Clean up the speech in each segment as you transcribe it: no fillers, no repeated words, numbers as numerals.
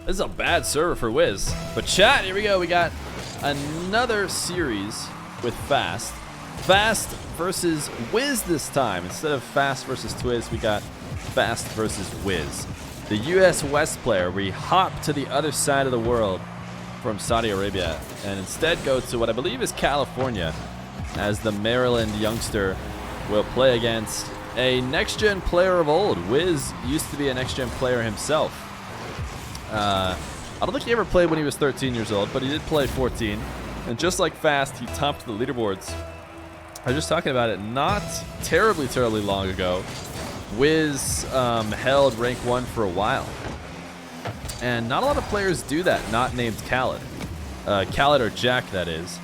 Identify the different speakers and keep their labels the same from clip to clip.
Speaker 1: This is a bad server for Wizz. But chat, here we go. We got another series with Fast. Fast versus Wizz this time. Instead of Fast versus Twiz, we got Fast versus Wizz. The US West player. We hop to the other side of the world from Saudi Arabia and instead go to what I believe is California, as the Maryland youngster will play against a next-gen player of old. Wizz used to be a next-gen player himself. I don't think he ever played when he was 13 years old, but he did play 14. And just like Fast, he topped the leaderboards. I was just talking about it not terribly long ago. Wizz held rank 1 for a while. And not a lot of players do that, not named Khaled. Khaled or Jack, that is.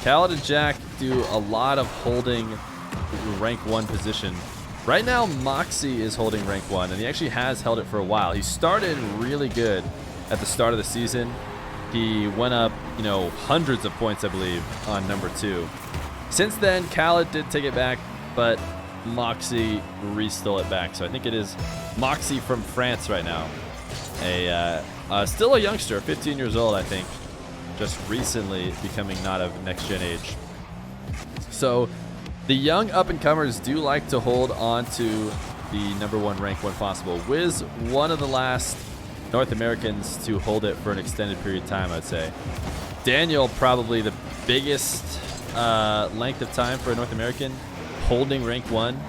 Speaker 1: Khaled and Jack do a lot of holding rank 1 position. Right now, Moxie is holding rank 1, and he actually has held it for a while. He started really good at the start of the season. He went up, you know, hundreds of points, I believe, on number 2. Since then, Khaled did take it back, but Moxie re-stole it back. So I think it is Moxie from France right now. Still a youngster, 15 years old, I think. Just recently becoming not of next-gen age. So the young up-and-comers do like to hold on to the number 1 rank when possible. Wizz, one of the last North Americans to hold it for an extended period of time, I'd say. Daniel, probably the biggest length of time for a North American holding rank 1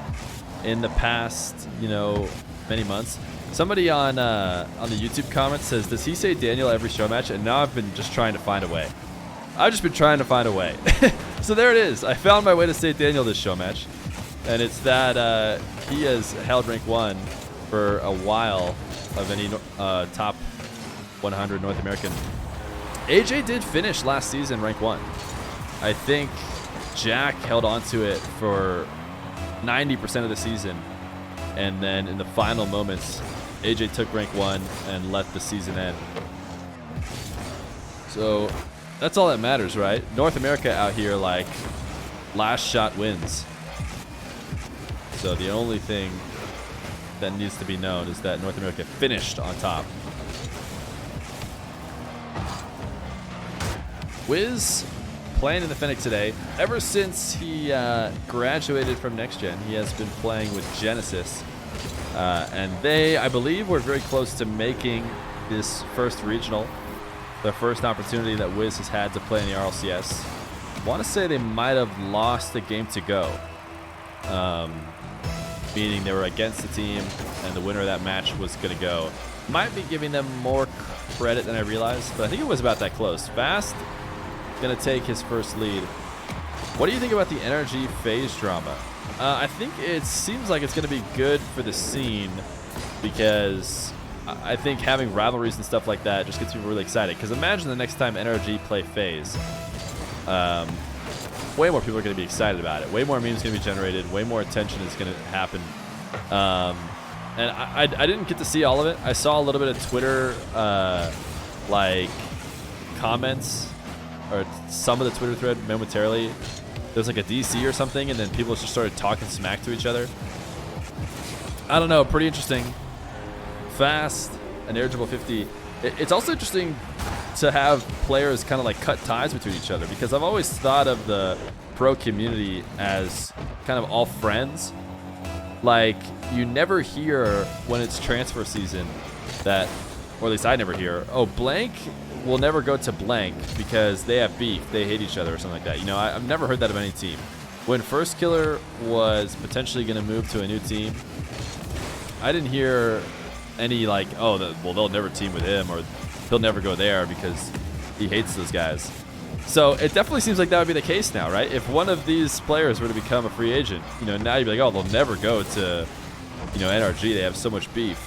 Speaker 1: in the past, you know, many months. Somebody on the YouTube comments says, does he say Daniel every show match? And now I've been just trying to find a way. I've just been trying to find a way. So there it is. I found my way to say Daniel this show match. And it's that he has held rank 1 for a while of any top 100 North American. AJ did finish last season rank 1. I think Jack held on to it for 90% of the season. And then in the final moments, AJ took rank 1 and let the season end. So that's all that matters, right? North America out here, like, last shot wins. So the only thing that needs to be known is that North America finished on top. Wizz playing in the Fennec today. Ever since he graduated from Next Gen, he has been playing with Genesis. And they, I believe, were very close to making this first regional, the first opportunity that Wizz has had to play in the RLCS. I want to say they might have lost a game to go. Meaning they were against the team, and the winner of that match was going to go. Might be giving them more credit than I realized, but I think it was about that close. Fast going to take his first lead. What do you think about the energy phase drama? I think it seems like it's going to be good for the scene, because I think having rivalries and stuff like that just gets people really excited. Because imagine the next time NRG play phase. Way more people are going to be excited about it. Way more memes going to be generated. Way more attention is going to happen. And I didn't get to see all of it. I saw a little bit of Twitter like comments, or some of the Twitter thread momentarily. There was like a DC or something, and then people just started talking smack to each other. I don't know. Pretty interesting. Fast and Airjable 50. It's also interesting to have players kind of like cut ties between each other, because I've always thought of the pro community as kind of all friends. Like, you never hear when it's transfer season that, or at least I never hear, oh, blank will never go to blank because they have beef, they hate each other or something like that. You know, I've never heard that of any team. When First Killer was potentially going to move to a new team, I didn't hear any like, oh, well, they'll never team with him, or he'll never go there because he hates those guys. So it definitely seems like that would be the case now, right? If one of these players were to become a free agent, you know, now you'd be like, oh, they'll never go to, you know, NRG. They have so much beef.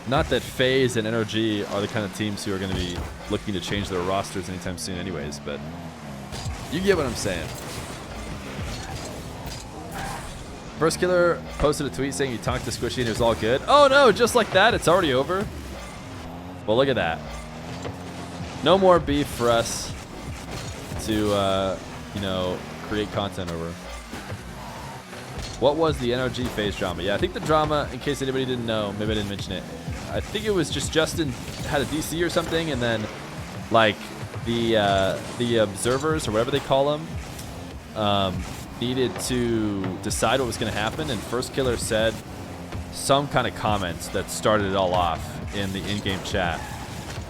Speaker 1: Not that FaZe and NRG are the kind of teams who are going to be looking to change their rosters anytime soon anyways, but you get what I'm saying. First Killer posted a tweet saying he talked to Squishy and it was all good. Oh no, just like that, it's already over? Well, look at that. No more beef for us to, you know, create content over. What was the NRG phase drama? Yeah, I think the drama, in case anybody didn't know, maybe I didn't mention it, I think it was just Justin had a DC or something, and then like the observers or whatever they call them needed to decide what was going to happen, and First Killer said some kind of comments that started it all off in the in-game chat,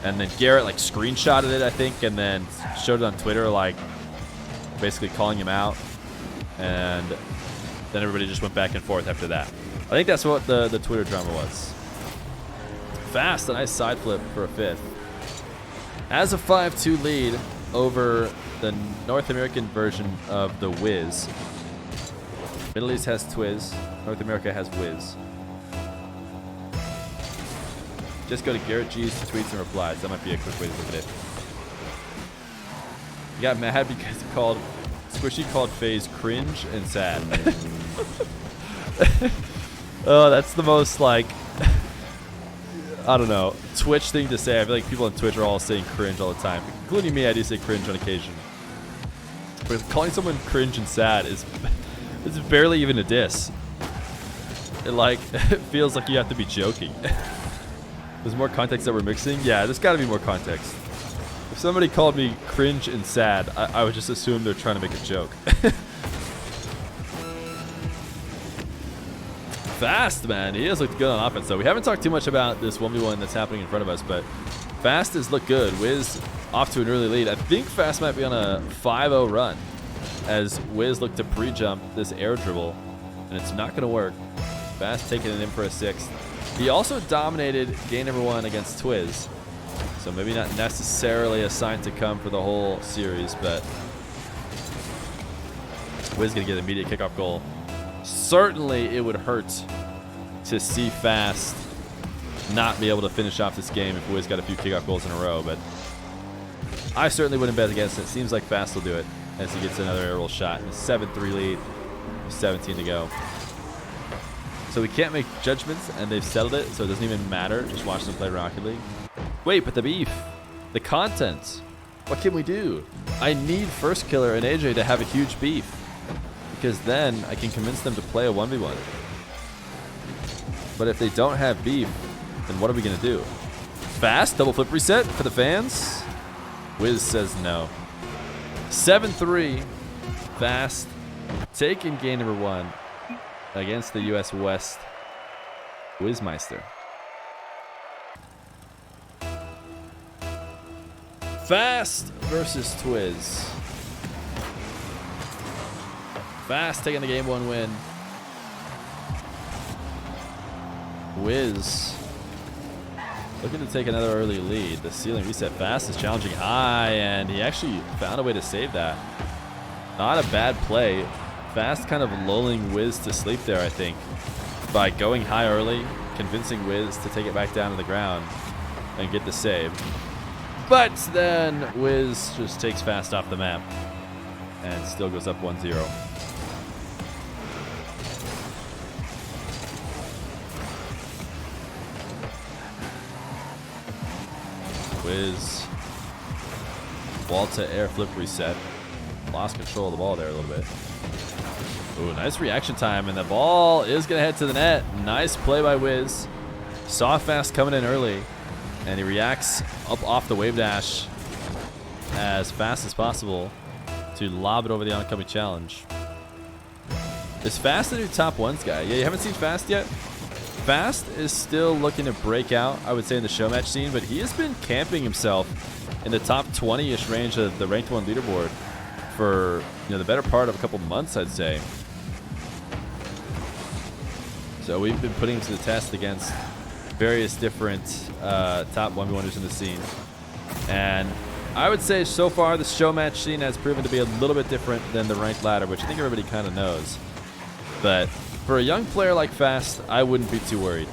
Speaker 1: and then Garrett like screenshotted it, I think, and then showed it on Twitter, like basically calling him out, and then everybody just went back and forth after that. I think that's what the Twitter drama was. Fast, a nice side flip for a 5th. As a 5-2 lead over the North American version of the Wizz. Middle East has Twiz. North America has Wizz. Just go to Garrett G's tweets and replies. That might be a quick way to look at it. You got mad because he called Squishy called FaZe cringe and sad. Oh, that's the most like I don't know, Twitch thing to say. I feel like people on Twitch are all saying cringe all the time, including me. I do say cringe on occasion, but calling someone cringe and sad is it's barely even a diss. It feels like you have to be joking. There's more context that we're mixing. Yeah, there's got to be more context. If somebody called me cringe and sad, I would just assume they're trying to make a joke. Fast, man. He has looked good on offense, though. We haven't talked too much about this 1v1 that's happening in front of us, but Fast has looked good. Wizz off to an early lead. I think Fast might be on a 5-0 run as Wizz looked to pre-jump this air dribble, and it's not going to work. Fast taking it in for a 6th. He also dominated game number 1 against Twiz, so maybe not necessarily a sign to come for the whole series, but Wizz going to get an immediate kickoff goal. Certainly it would hurt to see Fast not be able to finish off this game if Wizz got a few kickoff goals in a row, but I certainly wouldn't bet against it. Seems like Fast will do it as he gets another aerial shot. A 7-3 lead, 17 to go. So we can't make judgments, and they've settled it, so it doesn't even matter. Just watch them play Rocket League. Wait, but the beef, the content, what can we do? I need First Killer and AJ to have a huge beef, because then I can convince them to play a 1v1. But if they don't have beef, then what are we going to do? Fast, double flip reset for the fans? Wizz says no. 7-3, Fast, taking game number 1 against the US West Wizzmeister. Fast versus Twiz. Fast taking the game 1 win. Wizz looking to take another early lead. The ceiling reset. Fast is challenging high, and he actually found a way to save that. Not a bad play. Fast kind of lulling Wizz to sleep there, I think, by going high early, convincing Wizz to take it back down to the ground and get the save. But then Wizz just takes Fast off the map and still goes up 1-0. Wizz, ball to air flip reset. Lost control of the ball there a little bit. Ooh, nice reaction time, and the ball is going to head to the net. Nice play by Wizz. Saw Fast coming in early, and he reacts up off the wave dash as fast as possible to lob it over the oncoming challenge. Is Fast the new top 1s guy? Yeah, you haven't seen Fast yet? Fast is still looking to break out, I would say, in the Showmatch scene, but he has been camping himself in the top 20-ish range of the ranked 1 leaderboard for the better part of a couple months, I'd say. So we've been putting him to the test against various different top 1v1ers in the scene. And I would say so far the Showmatch scene has proven to be a little bit different than the ranked ladder, which I think everybody kind of knows. But for a young player like Fast, I wouldn't be too worried.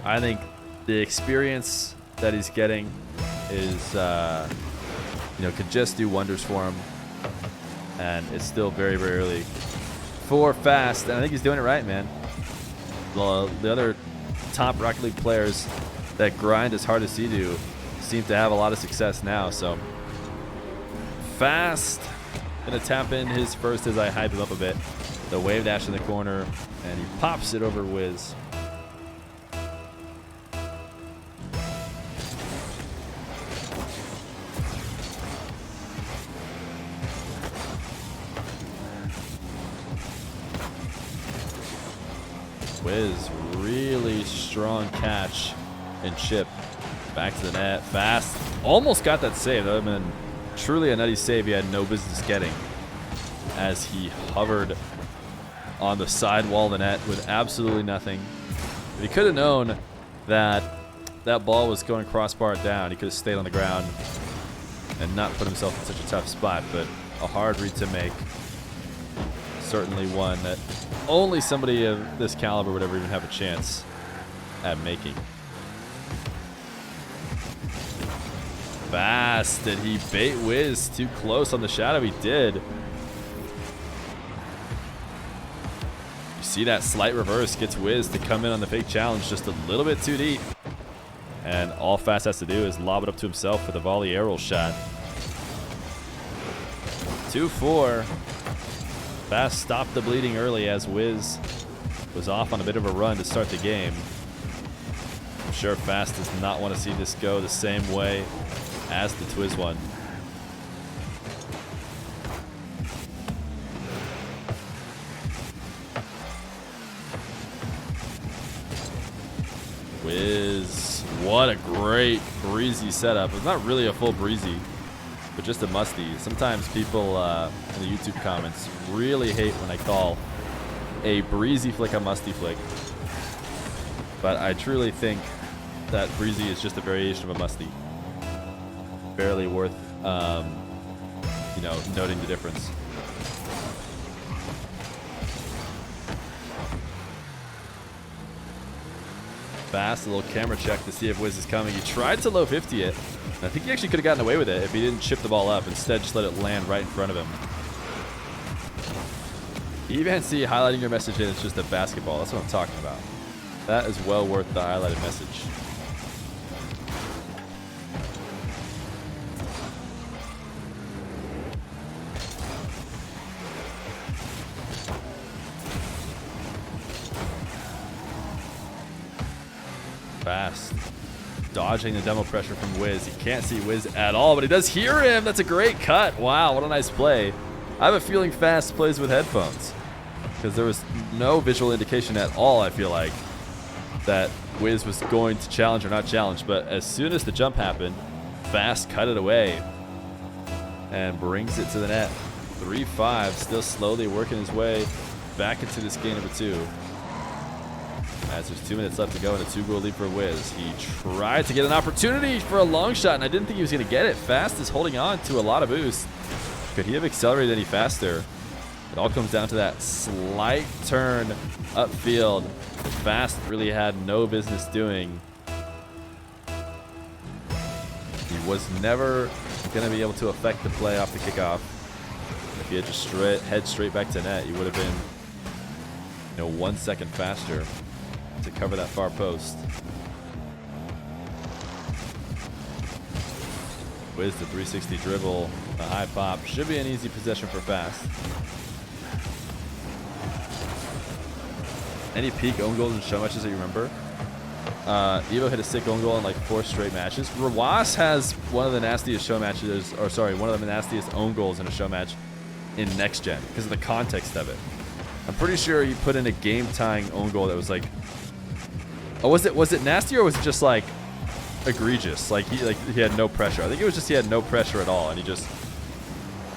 Speaker 1: I think the experience that he's getting is, could just do wonders for him. And it's still very, very early for Fast, and I think he's doing it right, man. The other top Rocket League players that grind as hard as he do seem to have a lot of success now. So Fast gonna tap in his first as I hype him up a bit. The wave dash in the corner, and he pops it over Wizz. Wizz, really strong catch and chip. Back to the net, fast. Almost got that save. That would have been truly a nutty save he had no business getting, as he hovered on the side wall of the net with absolutely nothing. If he could have known that that ball was going crossbar down, he could have stayed on the ground and not put himself in such a tough spot. But a hard read to make. Certainly one that only somebody of this caliber would ever even have a chance at making. Fast. Did he bait Wizz too close on the shadow? He did. You see that slight reverse gets Wizz to come in on the fake challenge just a little bit too deep. And all Fast has to do is lob it up to himself with a volley arrow shot. 2-4. Fast stopped the bleeding early as Wizz was off on a bit of a run to start the game. I'm sure Fast does not want to see this go the same way as the Twiz one. Wizz, what a great breezy setup. It's not really a full breezy, but just a musty. Sometimes people in the YouTube comments really hate when I call a breezy flick a musty flick. But I truly think that breezy is just a variation of a musty. Barely worth, you know, noting the difference. Fast, a little camera check to see if Wizz is coming. He tried to low 50 it. And I think he actually could have gotten away with it if he didn't chip the ball up. Instead, just let it land right in front of him. Even see highlighting your message in, it's just a basketball. That's what I'm talking about. That is well worth the highlighted message. Fast. Dodging the demo pressure from Wizz. He can't see Wizz at all, but he does hear him. That's a great cut. Wow, what a nice play. I have a feeling Fast plays with headphones, because there was no visual indication at all, I feel like, that Wizz was going to challenge or not challenge. But as soon as the jump happened, Fast cut it away and brings it to the net. 3-5, still slowly working his way back into this game number 2. As there's 2 minutes left to go and a 2-goal lead for Wizz. He tried to get an opportunity for a long shot, and I didn't think he was going to get it. Fast is holding on to a lot of boost. Could he have accelerated any faster? It all comes down to that slight turn upfield that Fast really had no business doing. He was never going to be able to affect the play off the kickoff. If he had just head straight back to net, he would have been, you know, 1 second faster to cover that far post. Wizz the 360 dribble, a high pop. Should be an easy possession for Fast. Any peak own goals and show matches that you remember? Evo hit a sick own goal in like 4 straight matches. Rawas has one of the nastiest show matches, or sorry, one of the nastiest own goals in a show match in next gen because of the context of it. I'm pretty sure he put in a game-tying own goal that was like, oh, was it nasty or was it just like egregious? Like he had no pressure. I think it was just he had no pressure at all, and he just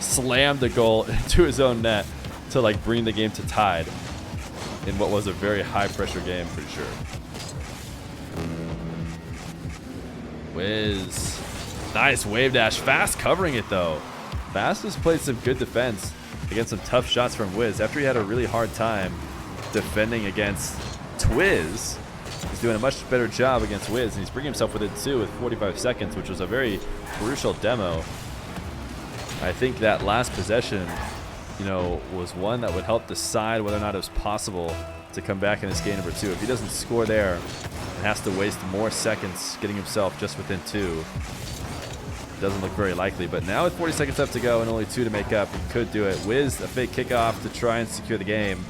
Speaker 1: slammed the goal into his own net to like bring the game to tied in what was a very high-pressure game. Pretty sure. Wizz, nice wave dash. Fast covering it though. Fast has played some good defense against some tough shots from Wizz after he had a really hard time defending against Twiz. He's doing a much better job against Wizz, and he's bringing himself within 2 with 45 seconds, which was a very crucial demo. I think that last possession, you know, was one that would help decide whether or not it was possible to come back in this game number 2. If he doesn't score there and has to waste more seconds getting himself just within 2, doesn't look very likely. But now with 40 seconds up to go and only 2 to make up, he could do it. Wizz, a fake kickoff to try and secure the game.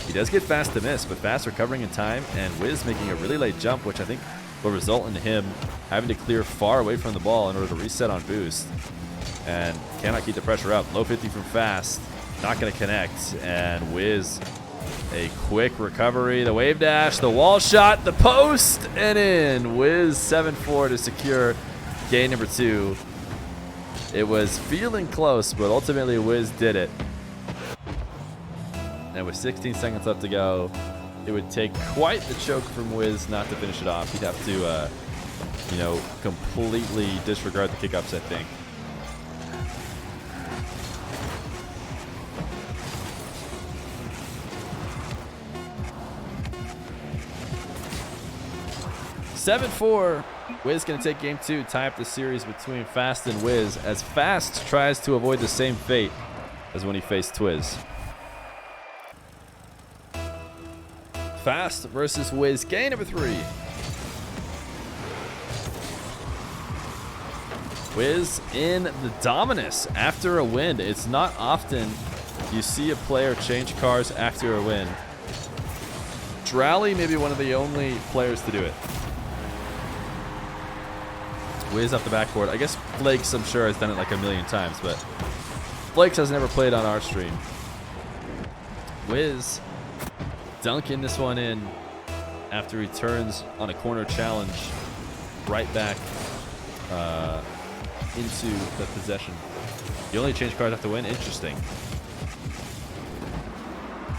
Speaker 1: He does get Fast to miss, but Fast recovering in time, and Wizz making a really late jump, which I think will result in him having to clear far away from the ball in order to reset on boost. And cannot keep the pressure up. Low 50 from Fast. Not going to connect. And Wizz, a quick recovery. The wave dash, the wall shot, the post, and in. Wizz 7-4 to secure game number 2. It was feeling close, but ultimately Wizz did it. And with 16 seconds left to go, it would take quite the choke from Wizz not to finish it off. He'd have to, you know, completely disregard the kickoffs, I think. (7-4). Wizz gonna take game 2, tie up the series between Fast and Wizz, as Fast tries to avoid the same fate as when he faced Twiz. Fast versus Wizz, game number 3. Wizz in the Dominus after a win. It's not often you see a player change cars after a win. Drally may be one of the only players to do it. Wizz off the backboard. I guess Flakes, I'm sure, has done it like a million times, but Flakes has never played on our stream. Wizz dunking this one in after he turns on a corner challenge right back into the possession. You only change cars after win? Interesting.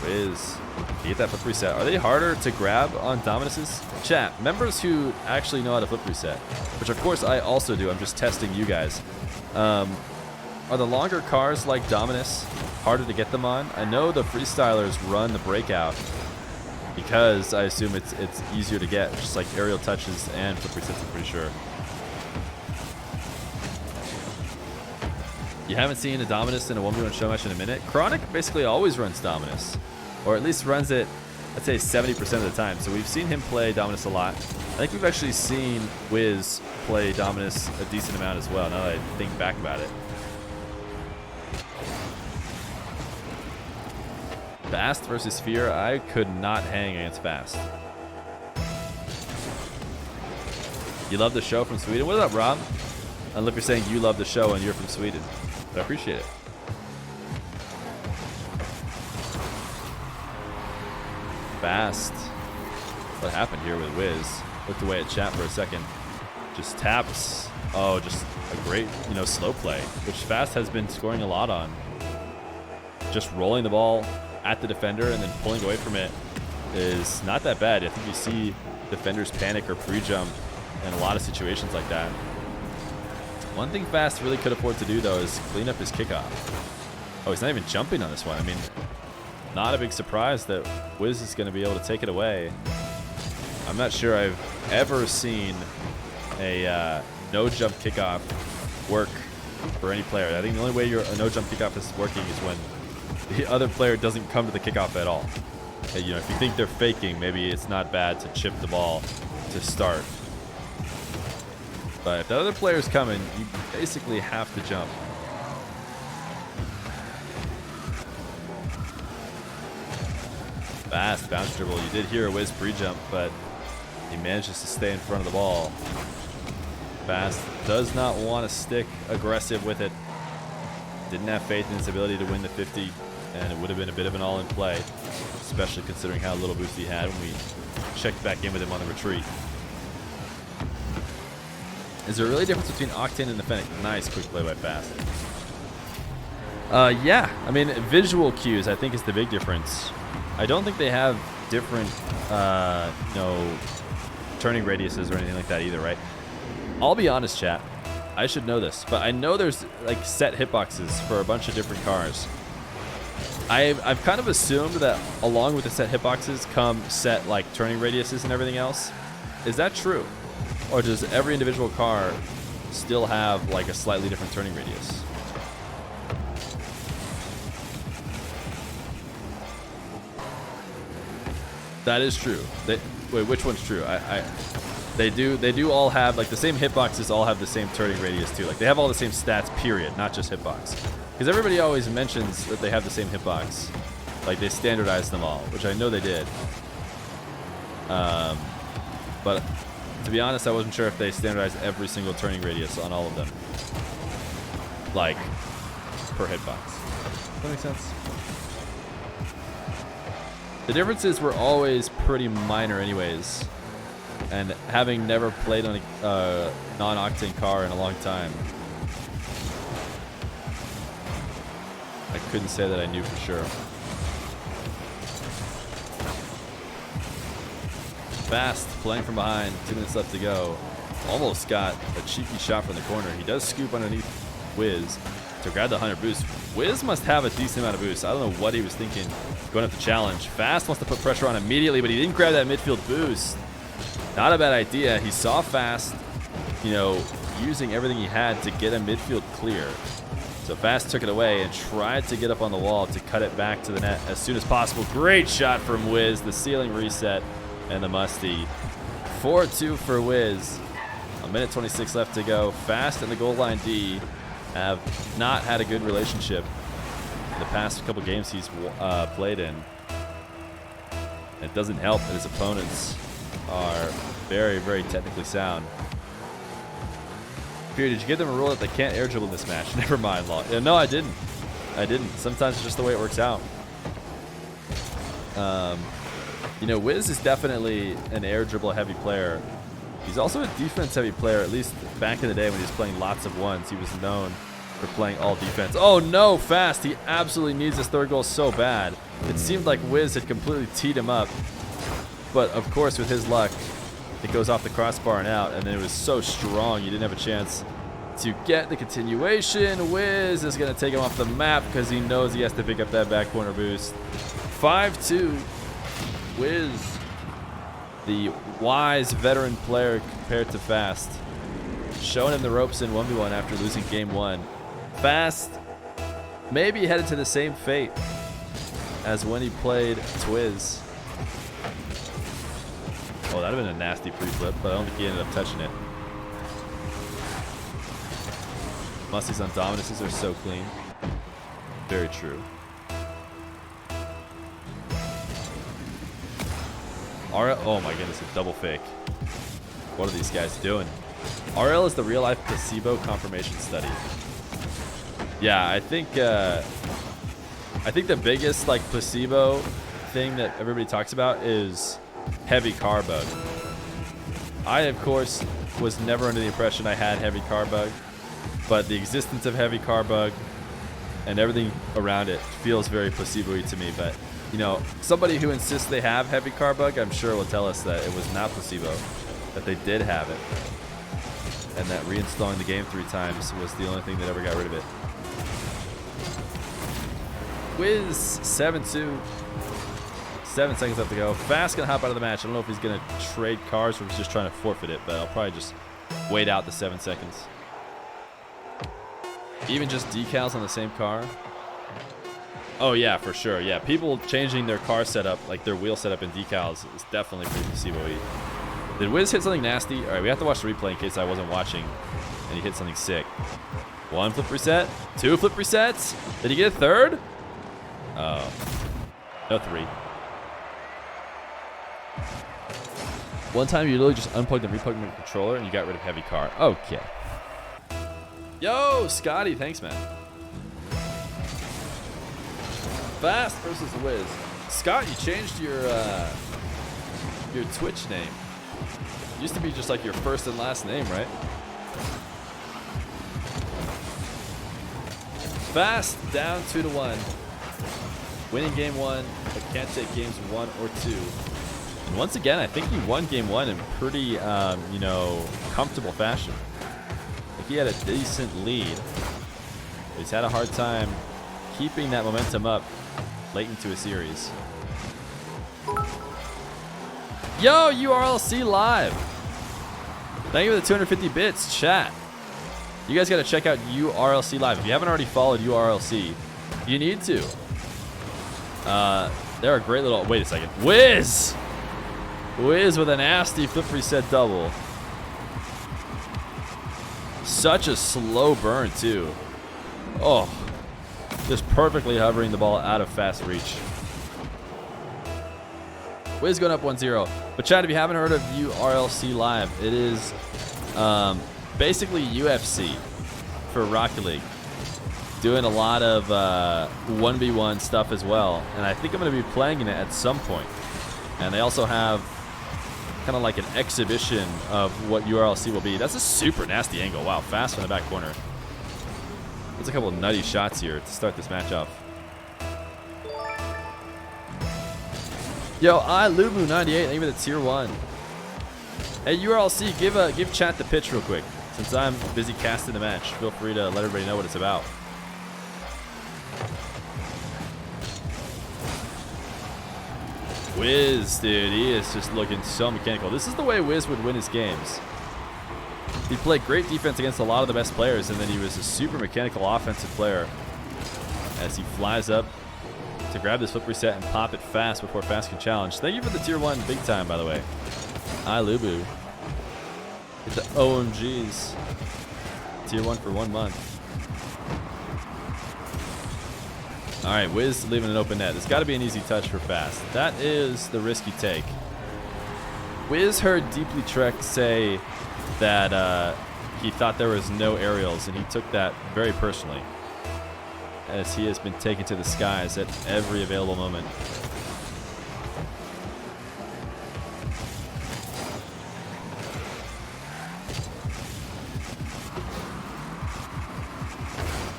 Speaker 1: Wizz, you get that flip reset. Are they harder to grab on Dominuses? Chat, members who actually know how to flip reset, which of course I also do, I'm just testing you guys. Are the longer cars like Dominus harder to get them on? I know the freestylers run the breakout because I assume it's easier to get, just like aerial touches and flip resets, I'm pretty sure. You haven't seen a Dominus in a 1v1 Showmatch in a minute? Chronic basically always runs Dominus, or at least runs it, I'd say 70% of the time. So we've seen him play Dominus a lot. I think we've actually seen Wizz play Dominus a decent amount as well, now that I think back about it. Fast versus Feer, I could not hang against Fast. You love the show from Sweden? What up, Rob? I love you're saying you love the show and you're from Sweden. I appreciate it. Fast. What happened here with Wizz? Looked away at chat for a second. Just taps. Oh, just a great, you know, slow play, which Fast has been scoring a lot on. Just rolling the ball at the defender and then pulling away from it is not that bad. I think you see defenders panic or pre-jump in a lot of situations like that. One thing Fast really could afford to do, though, is clean up his kickoff. Oh, he's not even jumping on this one. I mean, not a big surprise that Wizz is going to be able to take it away. I'm not sure I've ever seen a no-jump kickoff work for any player. I think the only way a no-jump kickoff is working is when the other player doesn't come to the kickoff at all. You know, if you think they're faking, maybe it's not bad to chip the ball to start. But if the other player's coming, you basically have to jump. Fast bounce dribble. You did hear a Wizz pre-jump, but he manages to stay in front of the ball. Fast does not want to stick aggressive with it. Didn't have faith in his ability to win the 50, and it would have been a bit of an all-in play, especially considering how little boost he had when we checked back in with him on the retreat. Is there really a difference between Octane and the Fennec? Nice quick play by Fast. Yeah, I mean, visual cues I think is the big difference. I don't think they have different, you know, turning radiuses or anything like that either, right? I'll be honest, chat. I should know this, but I know there's like set hitboxes for a bunch of different cars. I've kind of assumed that along with the set hitboxes come set like turning radiuses and everything else. Is that true? Or does every individual car still have like a slightly different turning radius? That is true. Wait, which one's true? They do all have, like, the same hitboxes all have the same turning radius too. Like, they have all the same stats, period, not just hitbox. Because everybody always mentions that they have the same hitbox. Like, they standardized them all, which I know they did. But to be honest, I wasn't sure if they standardized every single turning radius on all of them. Like, per hitbox. Does that make sense? The differences were always pretty minor anyways. And having never played on a non-octane car in a long time, I couldn't say that I knew for sure. Fast, playing from behind, 2 minutes left to go. Almost got a cheeky shot from the corner. He does scoop underneath Wizz to grab the 100 boost. Wizz must have a decent amount of boost. I don't know what he was thinking going up the challenge. Fast wants to put pressure on immediately, but he didn't grab that midfield boost. Not a bad idea. He saw Fast, you know, using everything he had to get a midfield clear. So Fast took it away and tried to get up on the wall to cut it back to the net as soon as possible. Great shot from Wizz. The ceiling reset and the musty. 4-2 for Wizz. A minute 26 left to go. Fast and the goal line D have not had a good relationship in the past couple games he's played in. It doesn't help that his opponents are very, very technically sound. Feer, did you give them a rule that they can't air dribble in this match? Never mind, Law. No, I didn't. I didn't. Sometimes it's just the way it works out. You know, Wizz is definitely an air dribble heavy player. He's also a defense heavy player, at least back in the day when he was playing lots of ones. He was known for playing all defense. Oh no, Fast. He absolutely needs his third goal so bad. It seemed like Wizz had completely teed him up. But of course, with his luck, it goes off the crossbar and out, and then it was so strong you didn't have a chance to get the continuation. Wizz is going to take him off the map because he knows he has to pick up that back corner boost. 5-2. Wizz, the wise veteran player compared to Fast, showing him the ropes in 1v1 after losing game 1. Fast maybe headed to the same fate as when he played Twiz. Oh, that would have been a nasty pre-flip, but I don't think he ended up touching it. Musty's on dominances are so clean. Very true. Oh my goodness, a double fake. What are these guys doing? RL is the real-life placebo confirmation study. Yeah, I think the biggest like placebo thing that everybody talks about is heavy car bug. I, of course, was never under the impression I had heavy car bug, but the existence of heavy car bug and everything around it feels very placebo-y to me. But, you know, somebody who insists they have heavy car bug, I'm sure will tell us that it was not placebo, that they did have it, and that reinstalling the game 3 times was the only thing that ever got rid of it. Wizz 7-2. 7 seconds left to go. Fast gonna hop out of the match. I don't know if he's gonna trade cars or if he's just trying to forfeit it, but I'll probably just wait out the 7 seconds. Even just decals on the same car. Oh yeah, for sure. Yeah, people changing their car setup, like their wheel setup and decals, is definitely pretty placebo-y. Did Wizz hit something nasty? All right, we have to watch the replay in case I wasn't watching and he hit something sick. 1 flip reset, 2 flip resets. Did he get a 3rd? Oh, no 3. One time you literally just unplugged and replugged the controller and you got rid of heavy car. Okay. Yo, Scotty, thanks, man. Fast versus Wizz. Scott, you changed your Twitch name. Used to be just like your first and last name, right? Fast down 2-1. Winning game 1, but can't take games 1 or 2. And once again, I think he won game 1 in pretty, you know, comfortable fashion. I think he had a decent lead. But he's had a hard time keeping that momentum up late into a series. Yo, RLC live. Thank you for the 250 bits, chat. You guys got to check out RLC live. If you haven't already followed RLC, you need to. They're a great little. Wait a second. Wizz with a nasty flip reset double. Such a slow burn, too. Oh, just perfectly hovering the ball out of fast reach. Wizz going up 1-0. But Chad, if you haven't heard of RLC Live, it is basically UFC for Rocket League. Doing a lot of 1v1 stuff as well. And I think I'm going to be playing in it at some point. And they also have kind of like an exhibition of what RLC will be. That's a super nasty angle. Wow, fast from the back corner. That's a couple of nutty shots here to start this match off. Yo, Lubu98, thank you for the tier 1. Hey, RLC, give chat the pitch real quick. Since I'm busy casting the match, feel free to let everybody know what it's about. Wizz, dude, he is just looking so mechanical. This is the way Wizz would win his games. He played great defense against a lot of the best players, and then he was a super mechanical offensive player as he flies up to grab this flip reset and pop it fast before fast can challenge. Thank you for the tier 1 big time, by the way. Lubu. Get the OMGs. Tier 1 for 1 month. All right, Wizz leaving an open net. There's got to be an easy touch for fast. That is the risk you take. Wizz heard Deeply Trek say that he thought there was no aerials, and he took that very personally, as he has been taken to the skies at every available moment.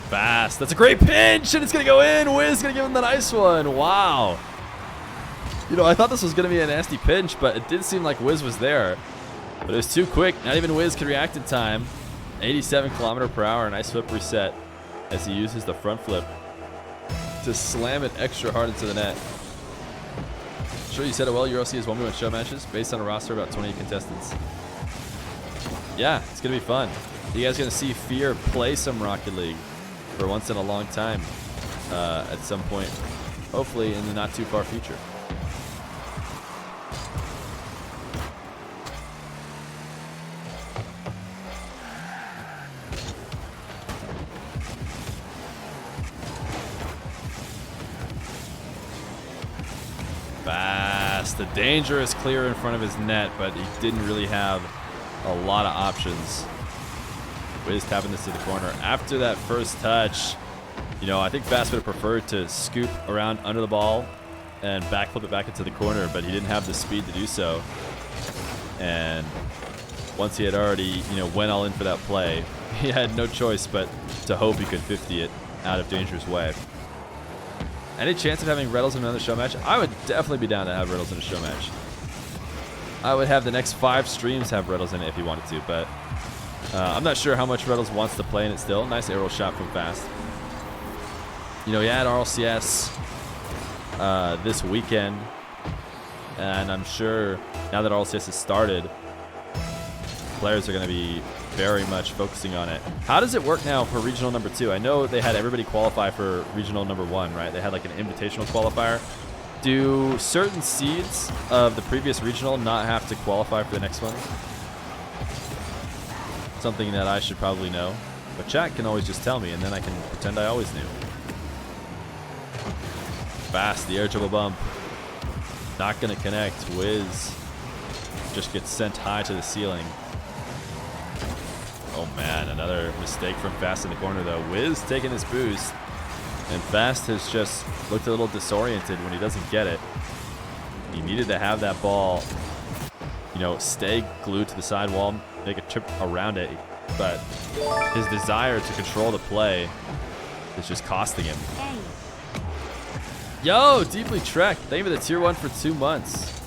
Speaker 1: Fast. That's a great pinch, and it's going to go in. Wizz going to give him the nice one. Wow. You know, I thought this was going to be a nasty pinch, but it did seem like Wizz was there. But it was too quick. Not even Wizz could react in time. 87 km/h. Nice flip reset as he uses the front flip to slam it extra hard into the net. Sure, you said it well. RLC is 1v1 show matches based on a roster of about 28 contestants. Yeah, it's going to be fun. You guys are going to see Feer play some Rocket League for once in a long time at some point, hopefully in the not too far future. Fast. The dangerous clear in front of his net, but he didn't really have a lot of options. Wizz tapping this to the corner. After that first touch, you know, I think Fast would have preferred to scoop around under the ball and backflip it back into the corner, but he didn't have the speed to do so. And once he had already, you know, went all in for that play, he had no choice but to hope he could 50 it out of dangerous way. Any chance of having Reynolds in another show match? I would definitely be down to have Reynolds in a show match. I would have the next 5 streams have Reynolds in it if he wanted to, but I'm not sure how much Reynolds wants to play in it still. Nice aerial shot from Fast. You know, he had RLCS this weekend, and I'm sure now that RLCS has started, players are going to be very much focusing on it. How does it work now for regional number 2? I know they had everybody qualify for regional number 1, right? They had like an invitational qualifier. Do certain seeds of the previous regional not have to qualify for the next one? Something that I should probably know, but chat can always just tell me, and then I can pretend I always knew. Fast, the air dribble bump. Not going to connect. Wizz just gets sent high to the ceiling. Oh man, another mistake from Fast in the corner though. Wizz taking his boost, and Fast has just looked a little disoriented when he doesn't get it. He needed to have that ball, you know, stay glued to the sidewall, make a trip around it, but his desire to control the play is just costing him. Yo, Deeply Trek, thank you for the tier 1 for 2 months.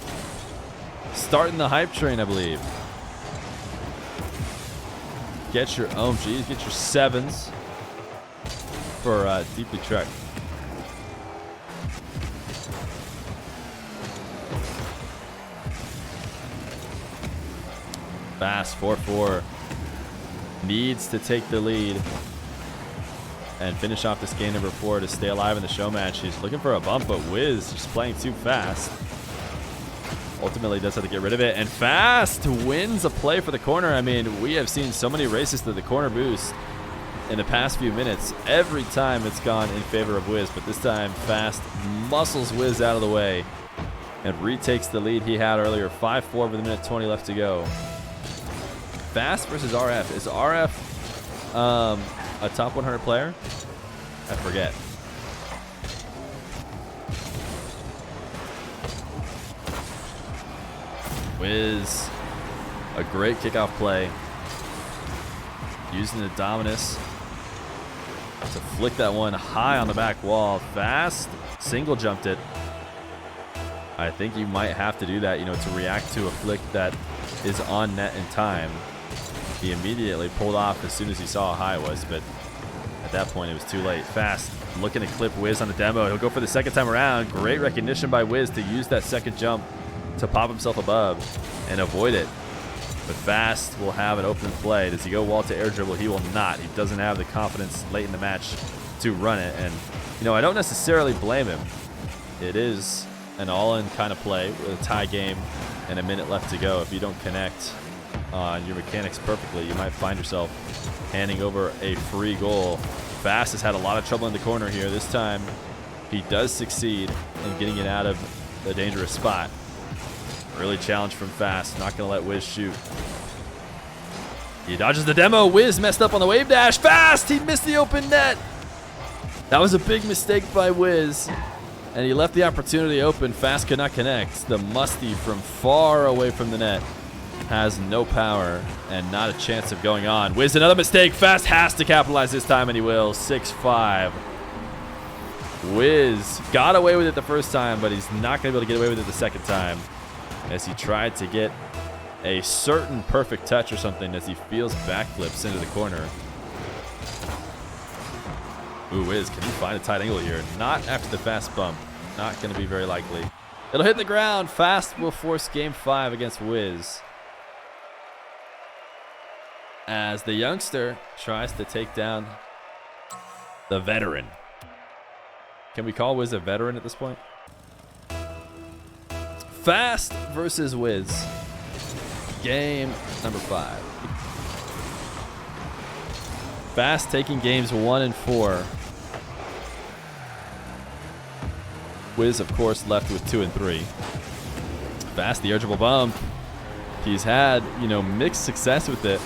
Speaker 1: Starting the hype train, I believe. Get your OMGs, get your 7s for Deeply Trek. Fast 4-4 needs to take the lead and finish off this game number 4 to stay alive in the show match. He's looking for a bump, but Wizz just playing too fast. ultimately does have to get rid of it. And Fast wins a play for the corner. I mean, we have seen so many races to the corner boost in the past few minutes. Every time it's gone in favor of Wizz, but this time Fast muscles Wizz out of the way and retakes the lead he had earlier. 5-4 with a minute 20 left to go. Fast versus RF. Is RF a top 100 player? I forget. Wizz, a great kickoff play. Using the Dominus to flick that one high on the back wall. Fast single jumped it. I think you might have to do that, you know, to react to a flick that is on net in time. He immediately pulled off as soon as he saw how high it was, but at that point it was too late. Fast looking to clip Wizz on the demo. He'll go for the second time around. Great recognition by Wizz to use that second jump to pop himself above and avoid it. But Fast will have an open play. Does he go wall to air dribble? He will not. He doesn't have the confidence late in the match to run it. And, you know, I don't necessarily blame him. It is an all-in kind of play with a tie game and a minute left to go. If you don't connect on your mechanics perfectly, you might find yourself handing over a free goal. Fast has had a lot of trouble in the corner here. This time he does succeed in getting it out of the dangerous spot. Early challenge from Fast. Not going to let Wizz shoot. He dodges the demo. Wizz messed up on the wave dash. Fast! He missed the open net. That was a big mistake by Wizz. And he left the opportunity open. Fast could not connect. The Musty from far away from the net has no power and not a chance of going on. Wizz, another mistake. Fast has to capitalize this time, and he will. 6-5. Wizz got away with it the first time, but he's not going to be able to get away with it the second time, as he tried to get a certain perfect touch or something as he feels backflips into the corner. Ooh, Wizz, can he find a tight angle here? Not after the Fast bump. Not going to be very likely. It'll hit the ground. Fast will force game 5 against Wizz, as the youngster tries to take down the veteran. Can we call Wizz a veteran at this point? Fast versus Wizz. Game number 5. Fast taking games 1 and 4. Wizz, of course, left with 2 and 3. Fast, the urgeable bump. He's had, you know, mixed success with it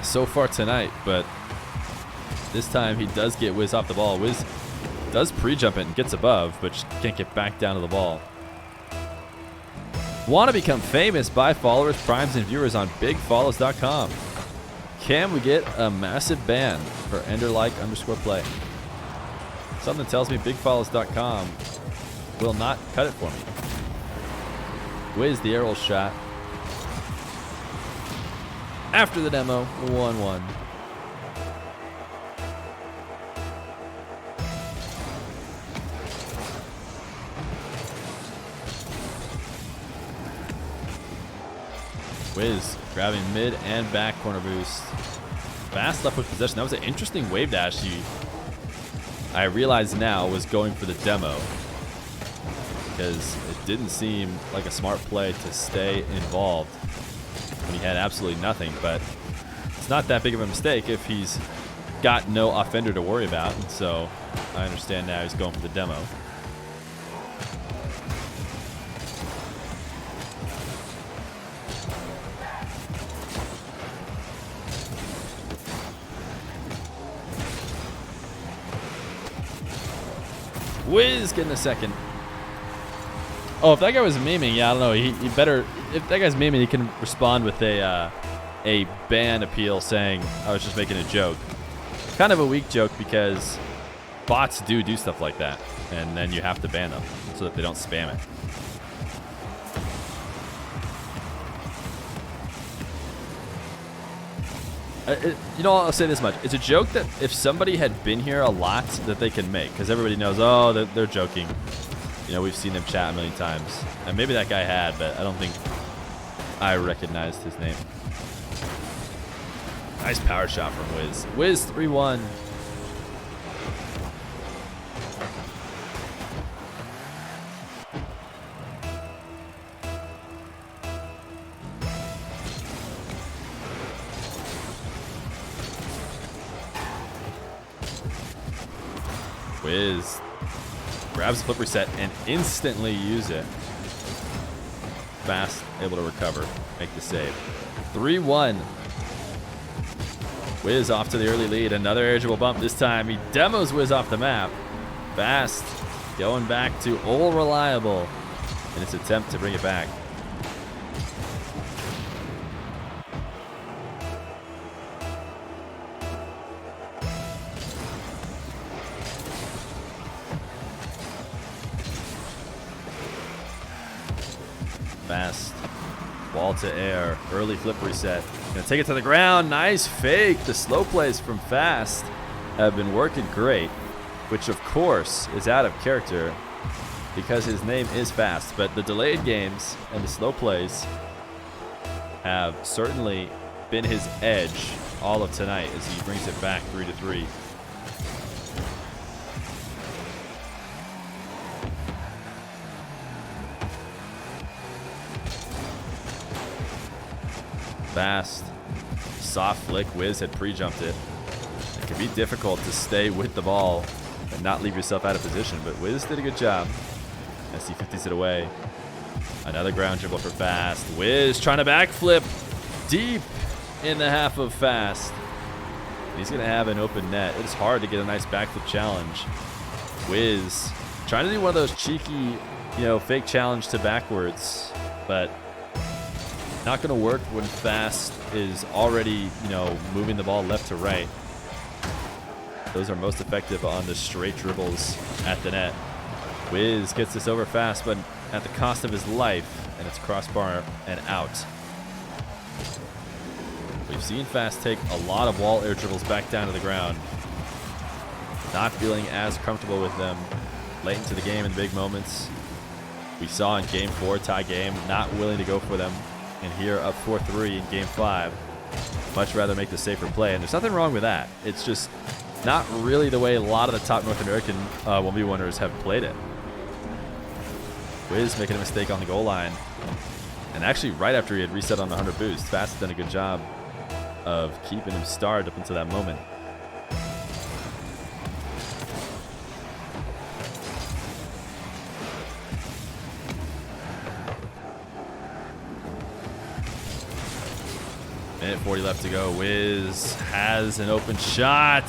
Speaker 1: so far tonight, but this time he does get Wizz off the ball. Wizz does pre-jump it and gets above, but can't get back down to the ball. Want to become famous? Buy followers, primes, and viewers on bigfollows.com. Can we get a massive ban for Enderlike_play? Something tells me bigfollows.com will not cut it for me. Wizz, the aerial shot. After the demo, 1-1. Wizz grabbing mid and back corner boost. Fast left with possession. That was an interesting wave dash. I realize now was going for the demo, because it didn't seem like a smart play to stay involved when he had absolutely nothing. But it's not that big of a mistake if he's got no offender to worry about. And so I understand now he's going for the demo. Wizz getting a second. Oh, if that guy was memeing, yeah, I don't know. He better. If that guy's memeing, he can respond with a ban appeal saying, "I was just making a joke." Kind of a weak joke, because bots do stuff like that, and then you have to ban them so that they don't spam it. You know, I'll say this much. It's a joke that if somebody had been here a lot, that they can make, because everybody knows, oh, they're joking. You know, we've seen them chat a million times. And maybe that guy had, but I don't think I recognized his name. Nice power shot from Wizz. Wizz 3-1. Wizz grabs the flip reset and instantly use it. Fast, able to recover, make the save. 3-1. Wizz off to the early lead. Another air dribble bump. This time he demos Wizz off the map. Fast going back to old reliable in its attempt to bring it back. Fast ball to air, early flip reset. Gonna take it to the ground. Nice fake. The slow plays from Fast have been working great, which of course is out of character because his name is Fast. But the delayed games and the slow plays have certainly been his edge all of tonight as he brings it back 3-3. Fast, soft flick. Wizz had pre-jumped it. It can be difficult to stay with the ball and not leave yourself out of position, but Wizz did a good job as he 50s it away. Another ground dribble for Fast. Wizz trying to backflip deep in the half of Fast. He's going to have an open net. It's hard to get a nice backflip challenge. Wizz trying to do one of those cheeky, fake challenge to backwards, but not going to work when Fast is already, moving the ball left to right. Those are most effective on the straight dribbles at the net. Wizz gets this over Fast, but at the cost of his life, and it's crossbar and out. We've seen Fast take a lot of wall air dribbles back down to the ground. Not feeling as comfortable with them late into the game in the big moments. We saw in Game 4, tie game, not willing to go for them. And here up 4-3 in Game 5. Much rather make the safer play, and there's nothing wrong with that. It's just not really the way a lot of the top North American 1v1ers have played it. Wizz making a mistake on the goal line. And actually right after he had reset on the 100 boost, Fast had done a good job of keeping him starved up until that moment. Minute 40 left to go. Wizz has an open shot.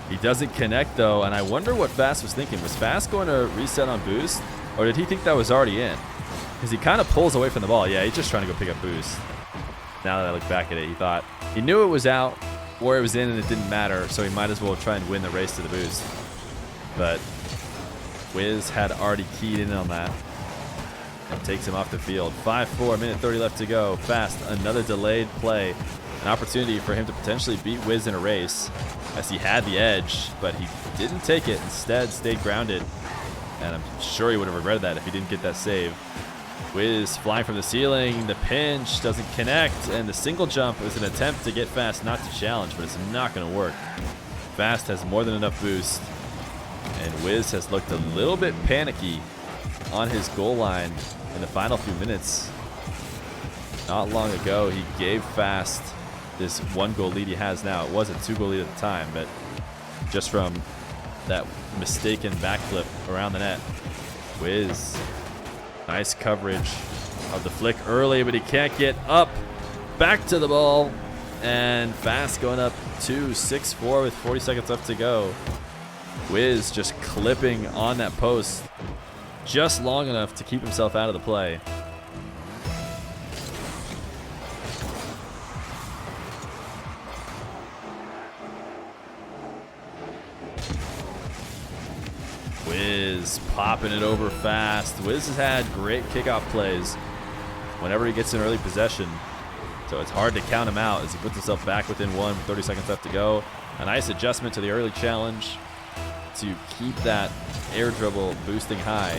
Speaker 1: He doesn't connect though, and I wonder what Fast was thinking. Was Fast going to reset on boost, or did he think that was already in? Because he kind of pulls away from the ball. Yeah, he's just trying to go pick up boost. Now that I look back at it, he knew it was out or it was in and it didn't matter, so he might as well try and win the race to the boost. But Wizz had already keyed in on that. And takes him off the field. 5-4, minute 30 left to go. Fast, another delayed play. An opportunity for him to potentially beat Wizz in a race as he had the edge, but he didn't take it. Instead, stayed grounded. And I'm sure he would have regretted that if he didn't get that save. Wizz flying from the ceiling. The pinch doesn't connect, and the single jump is an attempt to get Fast not to challenge, but it's not going to work. Fast has more than enough boost, and Wizz has looked a little bit panicky on his goal line in the final few minutes. Not long ago, he gave Fast this 1-goal lead he has now. It was a 2-goal lead at the time, but just from that mistaken backflip around the net. Wizz, nice coverage of the flick early, but he can't get up. Back to the ball, and Fast going up 2-6-4 with 40 seconds left to go. Wizz just clipping on that post just long enough to keep himself out of the play. Wizz popping it over Fast. Wizz has had great kickoff plays whenever he gets an early possession, so it's hard to count him out as he puts himself back within one with 30 seconds left to go. A nice adjustment to the early challenge to keep that air dribble boosting high.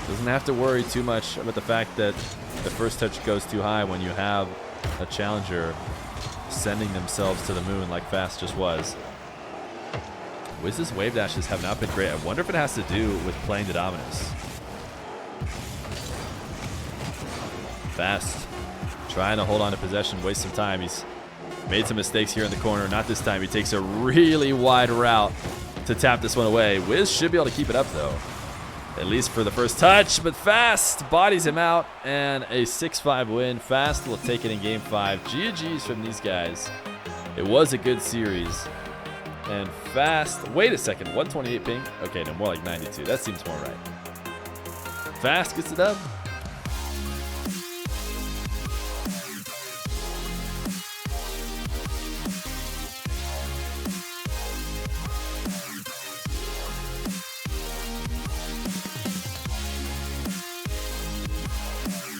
Speaker 1: Doesn't have to worry too much about the fact that the first touch goes too high when you have a challenger sending themselves to the moon like Fast just was. Wizz's wave dashes have not been great. I wonder if it has to do with playing the Dominus. Fast trying to hold on to possession, waste some time. He's made some mistakes here in the corner. Not this time. He takes a really wide route to tap this one away. Wizz should be able to keep it up, though. At least for the first touch, but Fast bodies him out, and a 6-5 win. Fast will take it in Game 5. GG's from these guys. It was a good series. And Fast, wait a second, 128 ping? Okay, no, more like 92. That seems more right. Fast gets it up.